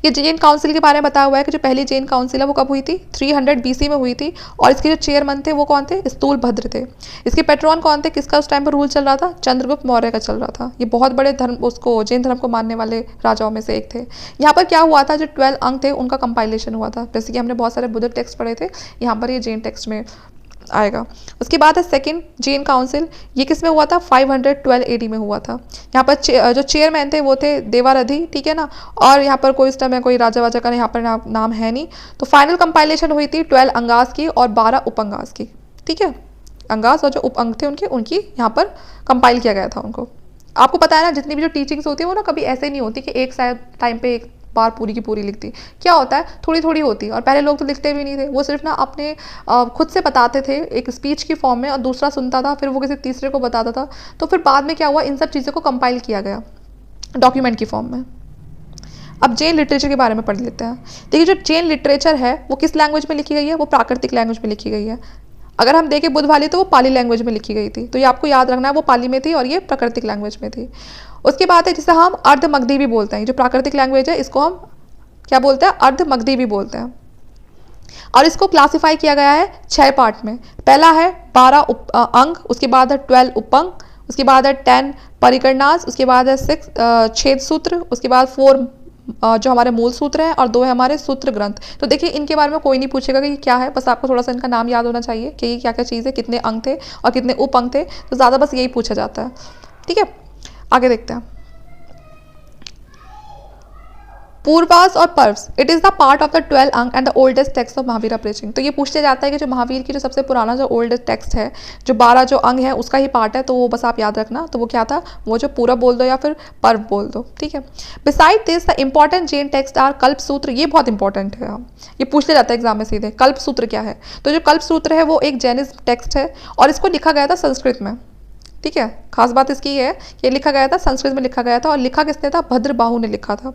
ये जैन काउंसिल के बारे में बताया हुआ है कि जो पहली जैन काउंसिल है वो कब हुई थी, 300 BC में हुई थी। और इसके जो चेयरमैन थे वो कौन थे, स्थूलभद्र थे। इसके पेट्रॉन कौन थे, किसका उस टाइम पर रूल चल रहा था, चंद्रगुप्त मौर्य का चल रहा था। ये बहुत बड़े धर्म, उसको जैन धर्म को मानने वाले राजाओं में से एक थे। यहाँ पर क्या हुआ था, जो 12 अंक थे उनका कंपाइलेशन हुआ था। जैसे कि हमने बहुत सारे बुद्ध टेक्स्ट पढ़े थे, यहाँ पर ये जैन टेक्स्ट में आएगा। उसके बाद है सेकंड जैन काउंसिल, ये किस में हुआ था, 512 AD में हुआ था। यहाँ पर जो चेयरमैन थे वो थे देवारधि, ठीक है ना। और यहाँ पर कोई इस टाइम कोई राजा वाजा का यहाँ पर नाम है नहीं। तो फाइनल कंपाइलेशन हुई थी 12 अंगास की और 12 उपअंगास की, ठीक है। अंगास और जो उपअंग थे उनकी यहाँ पर कंपाइल किया गया था उनको। आपको पता है ना, जितनी भी जो टीचिंग्स होती है वो ना कभी ऐसे नहीं होती कि एक टाइम पे एक बार पूरी की पूरी लिखती। क्या होता है, थोड़ी थोड़ी होती है। और पहले लोग तो लिखते भी नहीं थे, वो सिर्फ ना अपने खुद से बताते थे एक स्पीच की फॉर्म में, और दूसरा सुनता था, फिर वो किसी तीसरे को बताता था। तो फिर बाद में क्या हुआ, इन सब चीज़ों को कंपाइल किया गया डॉक्यूमेंट की फॉर्म में। अब जैन लिटरेचर के बारे में पढ़ लेते हैं। देखिए जो जैन लिटरेचर है वो किस लैंग्वेज में लिखी गई है, वो प्राकृतिक लैंग्वेज में लिखी गई है। अगर हम देखें बुद्ध वाली तो वो पाली लैंग्वेज में लिखी गई थी। तो ये आपको याद रखना है, वो पाली में थी और ये प्राकृतिक लैंग्वेज में थी। उसके बाद है जिसे हम अर्ध मगधी भी बोलते हैं, जो प्राकृतिक लैंग्वेज है इसको हम क्या बोलते हैं, अर्ध मगधी भी बोलते हैं। और इसको क्लासिफाई किया गया है 6 पार्ट में। पहला है 12 अंग, उसके बाद है 12 उपअंग, उसके बाद है 10 परिकरनास, उसके बाद है 6 छेद सूत्र, उसके बाद 4 जो हमारे मूल सूत्र हैं और 2 है हमारे सूत्र ग्रंथ। तो देखिए इनके बारे में कोई नहीं पूछेगा कि ये क्या है, बस आपको थोड़ा सा इनका नाम याद होना चाहिए कि ये क्या क्या चीज़ है, कितने अंग थे और कितने उप अंग थे, तो ज़्यादा बस यही पूछा जाता है। ठीक है, आगे देखते हैं। पूर्वास और Parvas, it is the part of the 12 Anga and the oldest text of Mahavir preaching. तो ये पूछते जाता है कि जो महावीर की जो सबसे पुराना जो ओल्डेस्ट टेक्स्ट है, जो 12 जो अंग है उसका ही पार्ट है, तो वो बस आप याद रखना। तो वो क्या था, वो जो पूरा बोल दो या फिर पर्व बोल दो। ठीक है, beside this the important Jain text are Kalpa Sutra. ये बहुत इंपॉर्टेंट है, ये पूछते जाता है एग्जाम में सीधे, कल्प सूत्र क्या है। तो जो कल्प सूत्र है वो एक जैनिस्ट टेक्स्ट है और इसको लिखा गया था संस्कृत में। ठीक है, खास बात इसकी है कि ये लिखा गया था संस्कृत में लिखा गया था और लिखा किसने था, भद्रबाहु ने लिखा था।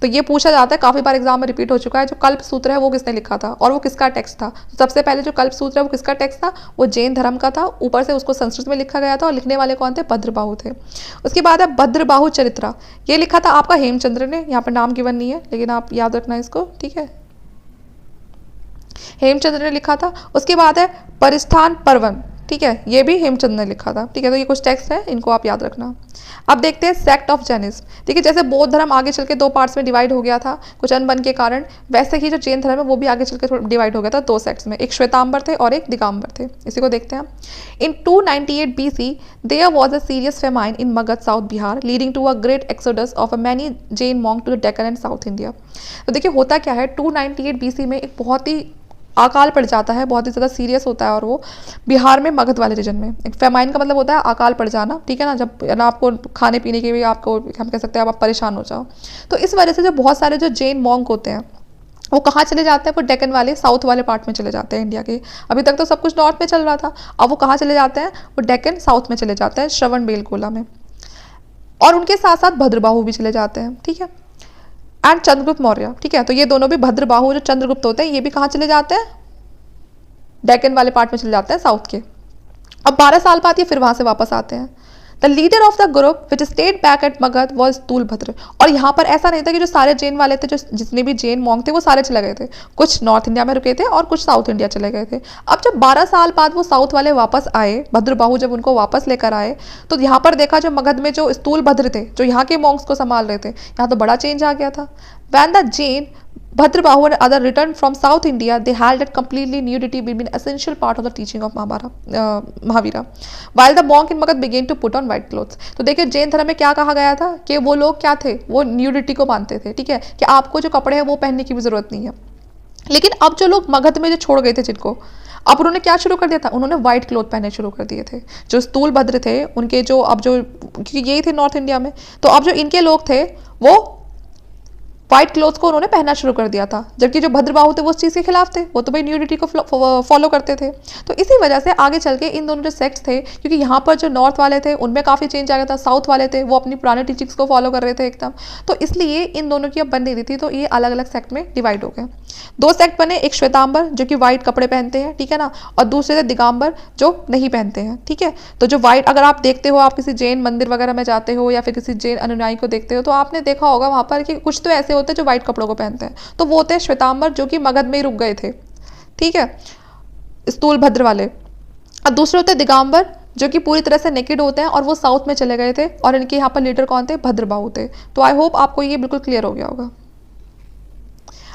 तो ये पूछा जाता है, काफ़ी बार एग्जाम में रिपीट हो चुका है, जो कल्प सूत्र है वो किसने लिखा था और वो किसका टेक्स्ट था। तो सबसे पहले जो कल्प सूत्र है वो किसका टेक्स्ट था, वो जैन धर्म का था, ऊपर से उसको संस्कृत में लिखा गया था और लिखने वाले कौन थे, भद्रबाहु थे। उसके बाद है भद्रबाहु चरित्रा, ये लिखा था आपका हेमचंद्र ने, यहाँ पर नाम गिवन नहीं है लेकिन आप याद रखना इसको। ठीक है, हेमचंद्र ने लिखा था। उसके बाद है परिस्थान पर्वन, ठीक है, ये भी हेमचंद ने लिखा था। ठीक है, तो ये कुछ टेक्स्ट है, इनको आप याद रखना। अब देखते हैं सेक्ट ऑफ जैनिज्म। ठीक है, जैसे बौद्ध धर्म आगे चल के 2 पार्ट्स में डिवाइड हो गया था कुछ अनबन के कारण, वैसे ही जो जैन धर्म है वो भी आगे चल के डिवाइड हो गया था 2 सेक्ट्स में, एक श्वेतांबर थे और एक दिगंबर थे। इसी को देखते हैं। In 298 BC there was a serious famine in Magadha, south Bihar, leading to a great exodus of a many Jain monk to the Deccan and south India. तो देखिए होता क्या है, 298 BC में एक बहुत ही अकाल पड़ जाता है, बहुत ही ज़्यादा सीरियस होता है, और वो बिहार में मगध वाले रीजन में। एक फेमाइन का मतलब होता है अकाल पड़ जाना। ठीक है ना, जब ना आपको खाने पीने के भी आपको हम कह सकते हैं आप परेशान हो जाओ। तो इस वजह से जो बहुत सारे जो जैन मॉन्क होते हैं वो कहाँ चले जाते हैं, वो डेक्कन वाले साउथ वाले पार्ट में चले जाते हैं इंडिया के। अभी तक तो सब कुछ नॉर्थ में चल रहा था, अब वो कहाँ चले जाते हैं, वो डेक्कन साउथ में चले जाते हैं, श्रवण बेलगोला में। और उनके साथ साथ भद्रबाहु भी चले जाते हैं। ठीक है, एंड चंद्रगुप्त मौर्य। ठीक है, तो ये दोनों भी भद्रबाहु जो चंद्रगुप्त होते हैं ये भी कहाँ चले जाते हैं, डेक्कन वाले पार्ट में चले जाते हैं साउथ के। अब 12 साल बाद ये फिर वहाँ से वापस आते हैं। The leader of the group which stayed back at Magadha was Sthulabhadra. और यहाँ पर ऐसा नहीं था कि जो सारे जैन वाले थे, जो जितने भी जैन मॉन्क थे वो सारे चले गए थे, कुछ नॉर्थ इंडिया में रुके थे और कुछ साउथ इंडिया चले गए थे। अब जब 12 साल बाद वो साउथ वाले वापस आए, भद्रबाहु जब उनको वापस लेकर आए, तो यहाँ पर देखा जो मगध में जो स्थूलभद्र थे, जो यहाँ के मॉन्क्स को संभाल रहे थे, यहाँ तो बड़ा चेंज आ गया था। When the Jain, Bhadrabahu and other returned from South India, they held that completely nudity being an essential part of the teaching of Mahavira. While the monk in Magad began to put on white clothes. तो देखिए जैन धर्म में क्या कहा गया था कि वो लोग क्या थे, वो न्यूडिटी को मानते थे। ठीक है, कि आपको जो कपड़े हैं वो पहनने की भी जरूरत नहीं है। लेकिन अब जो लोग मगध में जो छोड़ गए थे जिनको, अब उन्होंने क्या शुरू कर दिया था, उन्होंने व्हाइट क्लोथ पहनने शुरू कर दिए थे। जो स्थूल भद्र थे उनके जो, अब जो, क्योंकि यही थे नॉर्थ इंडिया में, तो अब जो इनके लोग थे वो व्हाइट क्लोथ्स को उन्होंने पहनना शुरू कर दिया था। जबकि जो भद्रबाहु थे वो उस चीज़ के खिलाफ थे, वो तो भाई न्यूडिटी को फॉलो करते थे। तो इसी वजह से आगे चल के इन दोनों जो सेक्ट्स थे, क्योंकि यहाँ पर जो नॉर्थ वाले थे उनमें काफ़ी चेंज आ गया था, साउथ वाले थे वो अपनी पुराने टीचिंग्स को फॉलो कर रहे थे एकदम, तो इसलिए इन दोनों की अब बन नहीं रही थी, तो ये अलग अलग सेक्ट में डिवाइड हो गए। 2 सेक्ट बने, एक श्वेतांबर जो कि व्हाइट कपड़े पहनते हैं, ठीक है ना, और दूसरे थे दिगंबर जो नहीं पहनते हैं। ठीक है, तो जो व्हाइट, अगर आप देखते हो, आप किसी जैन मंदिर वगैरह में जाते हो या फिर किसी जैन अनुयायी को देखते हो, तो आपने देखा होगा वहाँ पर कि कुछ तो ऐसे होते हैं जो व्हाइट कपड़ों को पहनते हैं, तो वो होते हैं श्वेतांबर जो कि मगध में ही रुक गए थे। ठीक है, स्थूल भद्र वाले। और दूसरे होते हैं दिगंबर जो कि पूरी तरह से नेकेड होते हैं और वो साउथ में चले गए थे, और इनके यहाँ पर लीडर कौन थे, भद्रबाहु थे। तो आई होप आपको ये बिल्कुल क्लियर हो गया होगा।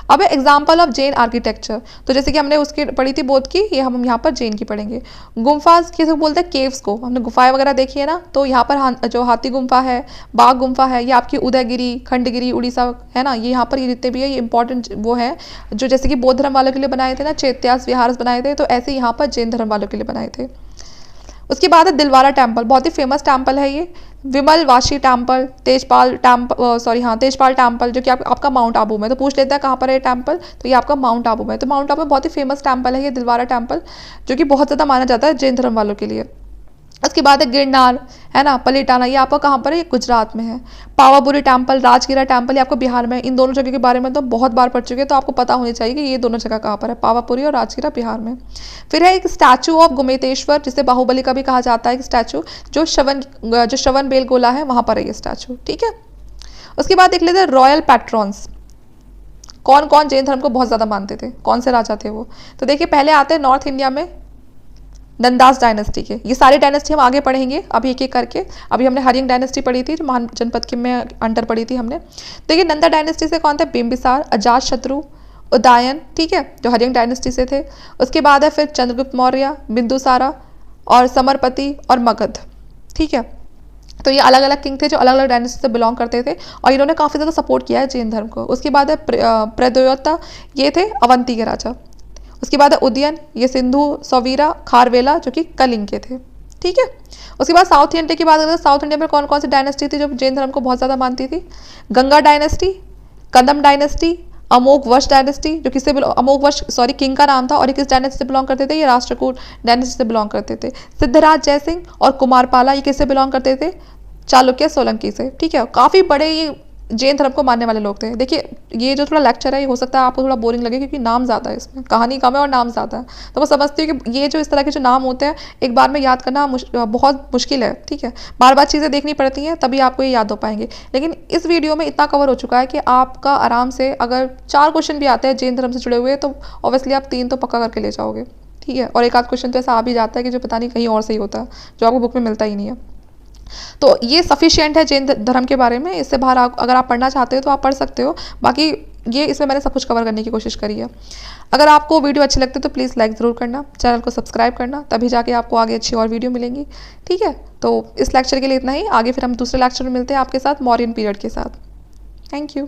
अब एग्जाम्पल ऑफ जैन आर्किटेक्चर, तो जैसे कि हमने उसकी पढ़ी थी बौद्ध की, ये हम यहाँ पर जैन की पढ़ेंगे। गुम्फाज किसे बोलते हैं, केव्स को। हमने गुफाएं वगैरह देखी है ना, तो यहाँ पर जो हाथी गुम्फा है, बाघ गुम्फा है, ये आपकी उदयगिरी, खंडगिरी, उड़ीसा है ना, ये यहाँ पर ये जितने भी है ये इंपॉर्टेंट वो है, जो जैसे कि बौद्ध धर्म वालों के लिए बनाए थे ना, चैत्यास विहार बनाए थे, तो ऐसे यहाँ पर जैन धर्म वालों के लिए बनाए थे। उसके बाद है दिलवारा टेम्पल, बहुत ही फेमस टेम्पल है ये। विमल वाशी टेम्पल, तेजपाल टेम्पल जो कि आपका माउंट आबू में। तो पूछ लेता है कहाँ पर है टेम्पल, तो ये आपका माउंट आबू में। तो माउंट आबू में बहुत ही फेमस टेम्पल है ये दिलवारा टेम्पल, जो कि बहुत ज़्यादा माना जाता है जैन धर्म वालों के लिए। उसके बाद है गिरनार, है ना, पलिटाना, ये आपका कहाँ पर है, ये गुजरात में है। पावापुरी टेम्पल, राजगिरा टेम्पल, ये आपको बिहार में। इन दोनों जगह के बारे में तो बहुत बार पढ़ चुके हैं, तो आपको पता होनी चाहिए कि ये दोनों जगह कहाँ पर है, पावापुरी और राजगिरा बिहार में। फिर है एक स्टैचू ऑफ गुमेतेश्वर, जिसे बाहुबली का भी कहा जाता है, एक स्टैचू जो श्रवण बेलगोला है, वहाँ पर है ये स्टैचू। ठीक है, उसके बाद देख लेते हैं रॉयल पैट्रॉन्स। कौन कौन जैन धर्म को बहुत ज़्यादा मानते थे, कौन से राजा थे वो। तो देखिए पहले आते हैं नॉर्थ इंडिया में नंदास डायनेस्टी के। ये सारी डायनेस्टी हम आगे पढ़ेंगे अभी एक एक करके। अभी हमने हरिंग डायनेस्टी पढ़ी थी जो महान जनपद के में अंडर पढ़ी थी हमने। देखिए नंदा डायनेस्टी से कौन थे, बिंबिसार, अजातशत्रु, उदयन, ठीक है, जो हरिंग डायनेस्टी से थे। उसके बाद है फिर चंद्रगुप्त मौर्य, बिंदुसारा और समरपति और मगध, ठीक है। तो ये अलग अलग किंग थे जो अलग अलग डायनेस्टी से बिलोंग करते थे और इन्होंने काफ़ी ज़्यादा सपोर्ट किया है जैन धर्म को। उसके बाद है प्रद्योता, ये थे अवंती के राजा। उसके बाद है उदयन, ये सिंधु सौवीरा खारवेला जो कि कलिंग के थे, ठीक है। उसके बाद साउथ इंडिया की बात करें तो साउथ इंडिया में कौन कौन सी डायनेस्टी थी जो जैन धर्म को बहुत ज़्यादा मानती थी, गंगा डायनेस्टी, कदम डायनेस्टी, अमोघवश डायनेस्टी जो किससे अमोघवश सॉरी किंग का नाम था और ये किस डायनेस्टी से बिलोंग करते थे, ये राष्ट्रकूट डायनेस्टी से बिलोंग करते थे। सिद्धराज जयसिंह और कुमारपाला ये किससे बिलोंग करते थे, चालुक्य सोलंकी से, ठीक है। काफ़ी बड़े ये जैन धर्म को मानने वाले लोग थे। देखिए ये जो थोड़ा लेक्चर है ये हो सकता है आपको थोड़ा बोरिंग लगे क्योंकि नाम ज़्यादा है, इसमें कहानी कम है और नाम ज़्यादा है। तो मैं समझती हूँ कि ये जो इस तरह के जो नाम होते हैं एक बार में याद करना बहुत मुश्किल है, ठीक है। बार बार चीज़ें देखनी पड़ती हैं तभी आपको ये याद हो पाएंगे। लेकिन इस वीडियो में इतना कवर हो चुका है कि आपका आराम से अगर 4 क्वेश्चन भी आते हैं जैन धर्म से जुड़े हुए तो ऑब्वियसली आप 3 तो पक्का करके ले जाओगे, ठीक है। और एक आध क्वेश्चन तो ऐसा आ भी जाता है कि जो पता नहीं कहीं और से ही होता है, जो आपको बुक में मिलता ही नहीं है। तो ये सफिशिएंट है जैन धर्म के बारे में। इससे बाहर अगर आप पढ़ना चाहते हो तो आप पढ़ सकते हो। बाकी ये इसमें मैंने सब कुछ कवर करने की कोशिश करी है। अगर आपको वीडियो अच्छी लगती है तो प्लीज़ लाइक ज़रूर करना, चैनल को सब्सक्राइब करना, तभी जाके आपको आगे अच्छी और वीडियो मिलेंगी, ठीक है। तो इस लेक्चर के लिए इतना ही। आगे फिर हम दूसरे लेक्चर में मिलते हैं आपके साथ मौर्यन पीरियड के साथ। Thank you.